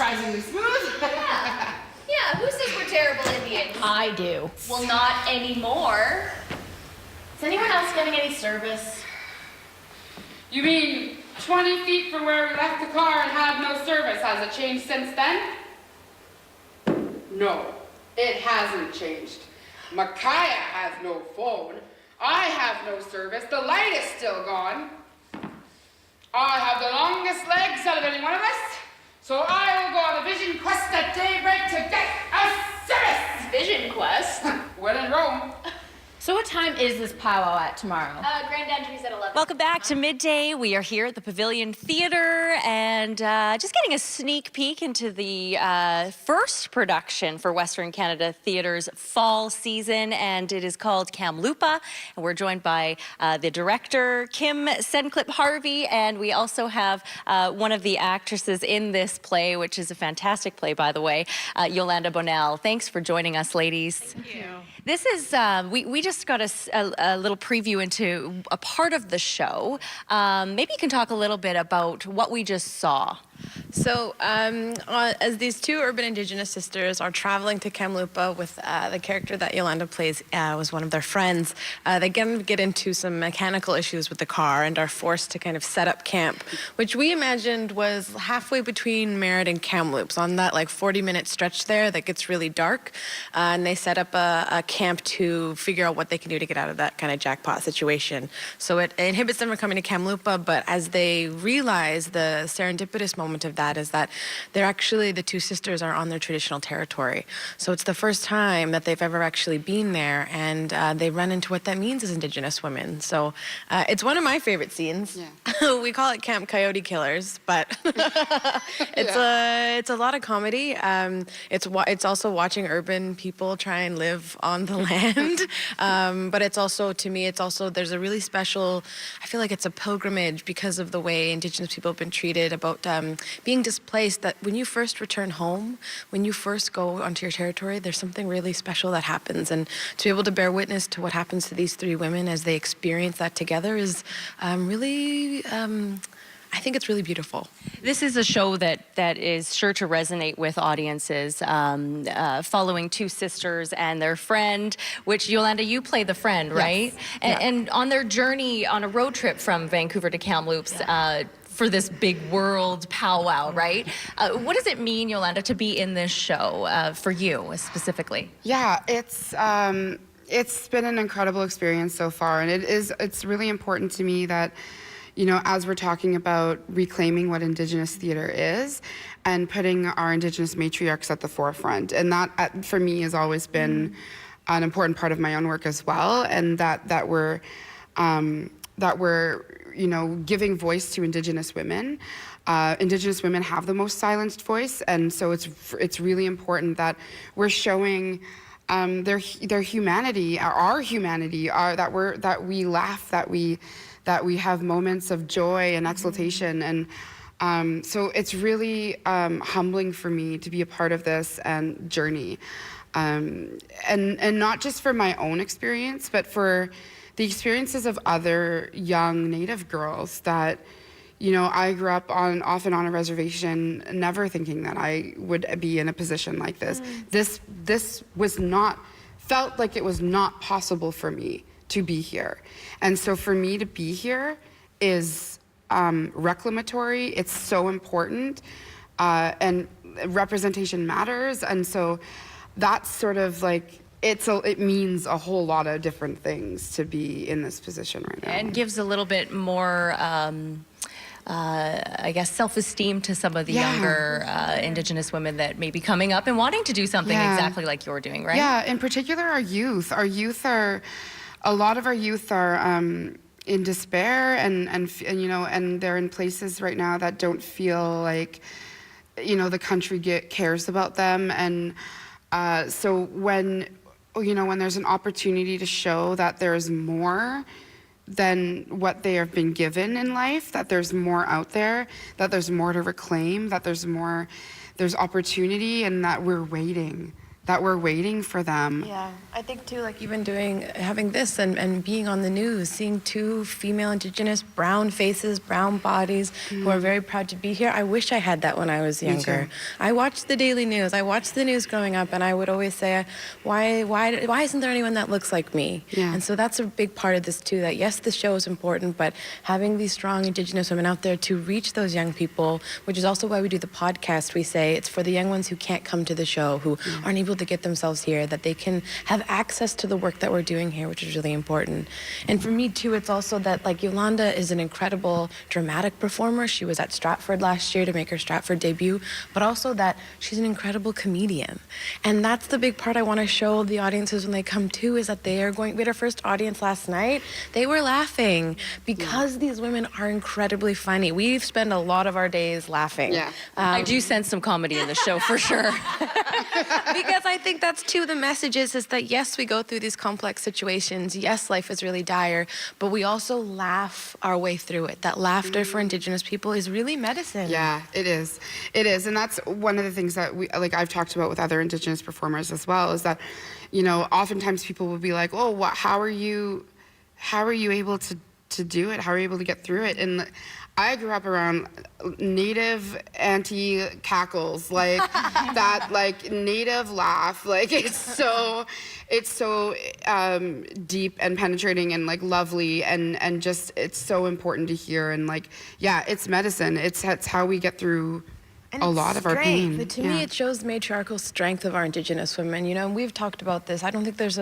surprisingly smooth. Yeah, who says we're terrible Indians? I do. Well, not anymore. Is anyone else getting any service? You mean 20 feet from where we left the car and had no service? Has it changed since then? No, it hasn't changed. Micaiah has no phone. I have no service. The light is still gone. I have the longest legs out of any one of us, so I will go on a vision quest at daybreak to get a service! Vision quest? When in Rome. So what time is this powwow at tomorrow? Grand entry's at 11. Welcome back to Midday. We are here at the Pavilion Theatre and just getting a sneak peek into the first production for Western Canada Theatre's fall season, and it is called Kamloopa. And we're joined by the director, Kim Senclip-Harvey, and we also have one of the actresses in this play, which is a fantastic play, by the way, Yolanda Bonnell. Thanks for joining us, ladies. Thank you. This is, we just got a little preview into a part of the show. Maybe you can talk a little bit about what we just saw. So, as these two urban Indigenous sisters are traveling to Kamloopa with the character that Yolanda plays was one of their friends, they get into some mechanical issues with the car and are forced to kind of set up camp, which we imagined was halfway between Merritt and Kamloops, on that like 40-minute stretch there that gets really dark, and they set up a camp to figure out what they can do to get out of that kind of jackpot situation. So it inhibits them from coming to Kamloopa, but as they realize, the serendipitous moment of that is that they're actually, the two sisters are on their traditional territory. So it's the first time that they've ever actually been there, and they run into what that means as Indigenous women. So it's one of my favorite scenes. Yeah. We call it Camp Coyote Killers, but it's a lot of comedy. It's also watching urban people try and live on the land. But it's also, to me, there's a really special, I feel like it's a pilgrimage because of the way Indigenous people have been treated, about being displaced, that when you first return home, when you first go onto your territory, there's something really special that happens. And to be able to bear witness to what happens to these three women as they experience that together is really, I think it's really beautiful. This is a show that is sure to resonate with audiences, following two sisters and their friend, which, Yolanda, you play the friend, right? Yes. And on their journey on a road trip from Vancouver to Kamloops, for this big world powwow, right? What does it mean, Yolanda, to be in this show for you specifically? Yeah, it's been an incredible experience so far, and it's really important to me that, you know, as we're talking about reclaiming what Indigenous theatre is and putting our Indigenous matriarchs at the forefront, and that for me has always been an important part of my own work as well, and that we're you know, giving voice to Indigenous women. Indigenous women have the most silenced voice, and so it's really important that we're showing their humanity, our humanity, that we laugh, that we have moments of joy and exultation, and so it's really humbling for me to be a part of this and journey, and not just for my own experience, but for the experiences of other young Native girls that, you know, I grew up often on a reservation, never thinking that I would be in a position like this. This felt like it was not possible for me to be here. And so for me to be here is reclamatory. It's so important, and representation matters. And so that's sort of like, it means a whole lot of different things to be in this position right now. And gives a little bit more, I guess, self-esteem to some of the younger Indigenous women that may be coming up and wanting to do something exactly like you're doing, right? Yeah, in particular our youth. A lot of our youth are in despair and you know, and they're in places right now that don't feel like, you know, the country cares about them. And so when there's an opportunity to show that there's more than what they have been given in life, that there's more out there, that there's more to reclaim, that there's opportunity, and that we're waiting that we're waiting for them. Yeah, I think too, like even having this and being on the news, seeing two female Indigenous brown faces, brown bodies who are very proud to be here. I wish I had that when I was younger. I watched the daily news. I watched the news growing up, and I would always say, why isn't there anyone that looks like me? Yeah. And so that's a big part of this too, that yes, the show is important, but having these strong Indigenous women out there to reach those young people, which is also why we do the podcast. We say it's for the young ones who can't come to the show, who aren't able to get themselves here, that they can have access to the work that we're doing here, which is really important. And for me too, it's also that like Yolanda is an incredible dramatic performer. She was at Stratford last year to make her Stratford debut, but also that she's an incredible comedian. And that's the big part I want to show the audiences when they come too, is that they are going, we had our first audience last night. They were laughing because these women are incredibly funny. We've spent a lot of our days laughing. Yeah. I do sense some comedy in the show for sure. Because I think that's too the message is that yes, we go through these complex situations. Yes, life is really dire, but we also laugh our way through it. That laughter for Indigenous people is really medicine. Yeah, it is. It is. And that's one of the things that I've talked about with other Indigenous performers as well, is that, oftentimes people will be like, oh, how are you able to do it? How are you able to get through it? And I grew up around native auntie cackles, like that, like native laugh. Like it's so deep and penetrating and like lovely and just it's so important to hear. And like, yeah, it's medicine. It's how we get through And a it's lot of our strength. pain. To me, it shows the matriarchal strength of our Indigenous women. And we've talked about this. I don't think there's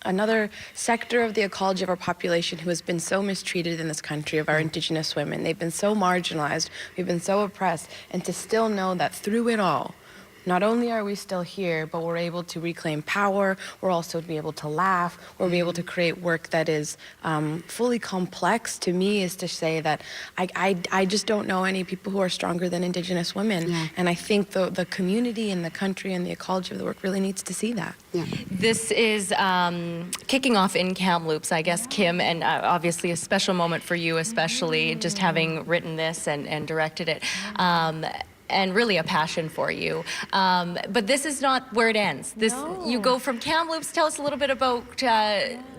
another sector of the ecology of our population who has been so mistreated in this country, of our Indigenous women. They've been so marginalized, we've been so oppressed, and to still know that through it all, not only are we still here, but we're able to reclaim power, we're also to be able to laugh, we're able to create work that is fully complex, to me, is to say that I just don't know any people who are stronger than Indigenous women. Yeah. And I think the community and the country and the ecology of the work really needs to see that. Yeah. This is kicking off in Kamloops, I guess, Kim, and obviously a special moment for you, especially just having written this and directed it. And really a passion for you. But this is not where it ends. You go from Kamloops. Tell us a little bit about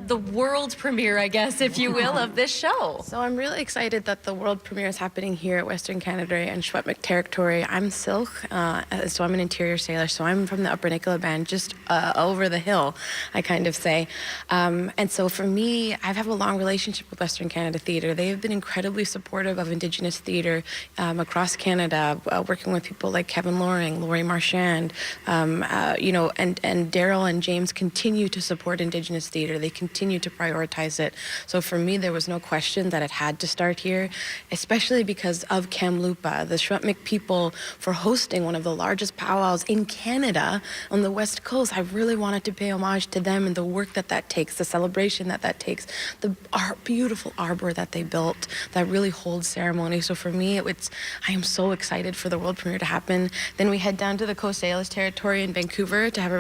the world premiere, I guess, if you will, of this show. So I'm really excited that the world premiere is happening here at Western Canada and Sept territory. I'm Silk, so I'm an interior sailor, so I'm from the Upper Nicola Band, just over the hill, I kind of say. And so for me, I have a long relationship with Western Canada Theatre. They have been incredibly supportive of Indigenous theatre across Canada, working with people like Kevin Loring, Laurie Marchand, and Daryl and James continue to support Indigenous theatre. They continue to prioritize it. So for me, there was no question that it had to start here, especially because of Kamloopa, the Sept people, for hosting one of the largest powwows in Canada on the West Coast. I really wanted to pay homage to them and the work that takes, the celebration that takes, the beautiful arbor that they built that really holds ceremony. So for me, I am so excited for the world premiere to happen. Then we head down to the Coast Salish territory in Vancouver to have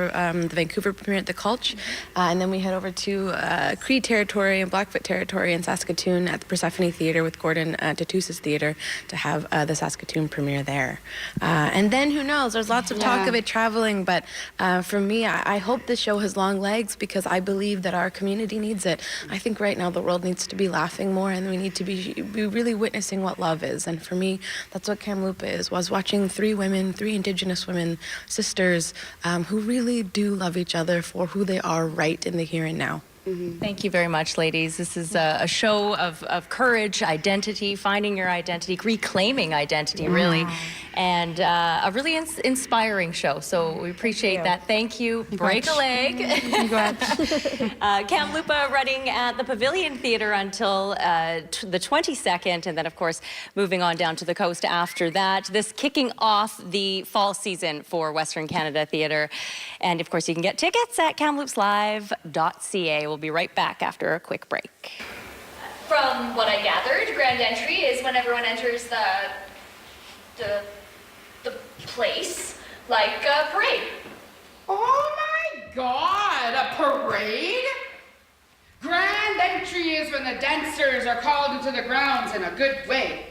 the Vancouver premiere at the Cultch. And then we head over to Cree territory and Blackfoot territory in Saskatoon at the Persephone Theatre with Gordon Tatusa's theatre to have the Saskatoon premiere there. And then who knows, there's lots of talk of it traveling, but for me, I hope this show has long legs because I believe that our community needs it. I think right now the world needs to be laughing more and we need to be really witnessing what love is. And for me, that's what Kamloopa is, was watching three Indigenous women, sisters, who really do love each other for who they are right in the here and now. Thank you very much, ladies. This is a show of courage, identity, finding your identity, reclaiming identity, really, and a really inspiring show. So we appreciate that. Thank you. Break a leg. Kamloopa running at the Pavilion Theatre until the 22nd, and then, of course, moving on down to the coast after that. This kicking off the fall season for Western Canada Theatre. And, of course, you can get tickets at kamloopslive.ca. We'll be right back after a quick break. From what I gathered, grand entry is when everyone enters the place, like a parade. Oh my God, a parade? Grand entry is when the dancers are called into the grounds in a good way.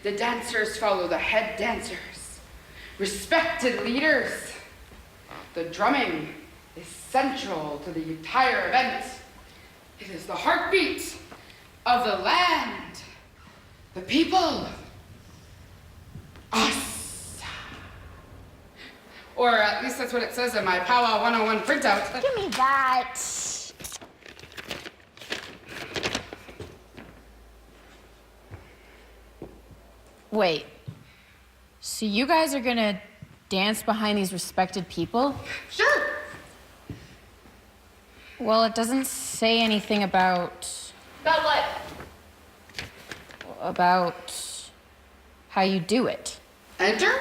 The dancers follow the head dancers, respected leaders. The drumming is central to the entire event. It is the heartbeat of the land, the people, us. Or at least that's what it says in my Powwow 101 printout. Give me that. Wait. So you guys are gonna dance behind these respected people? Sure. Well, it doesn't say anything about About what? how you do it. Enter?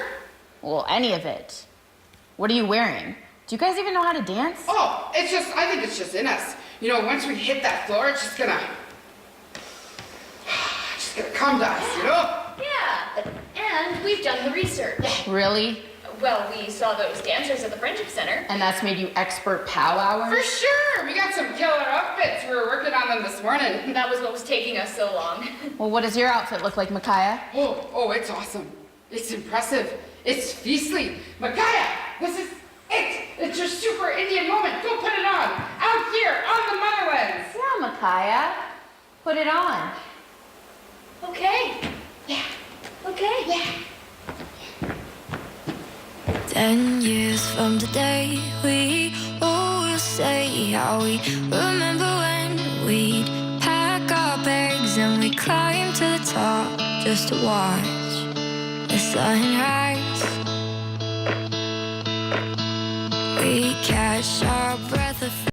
Well, any of it. What are you wearing? Do you guys even know how to dance? Oh, I think it's just in us. You know, once we hit that floor, it's just gonna come to us, you know? Yeah, and we've done the research. Really? Well, we saw those dancers at the Friendship Center. And that's made you expert powwowers? For sure! We got some killer outfits. We were working on them this morning. That was what was taking us so long. Well, what does your outfit look like, Micaiah? Oh, it's awesome. It's impressive. It's feastly. Micaiah, this is it. It's your super Indian moment. Go put it on. Out here, on the motherlands. Yeah, Micaiah. Put it on. Okay. Yeah. Okay. Yeah. 10 years from today, we all will say how we remember when we'd pack our bags and we'd climb to the top just to watch the sunrise. We catch our breath.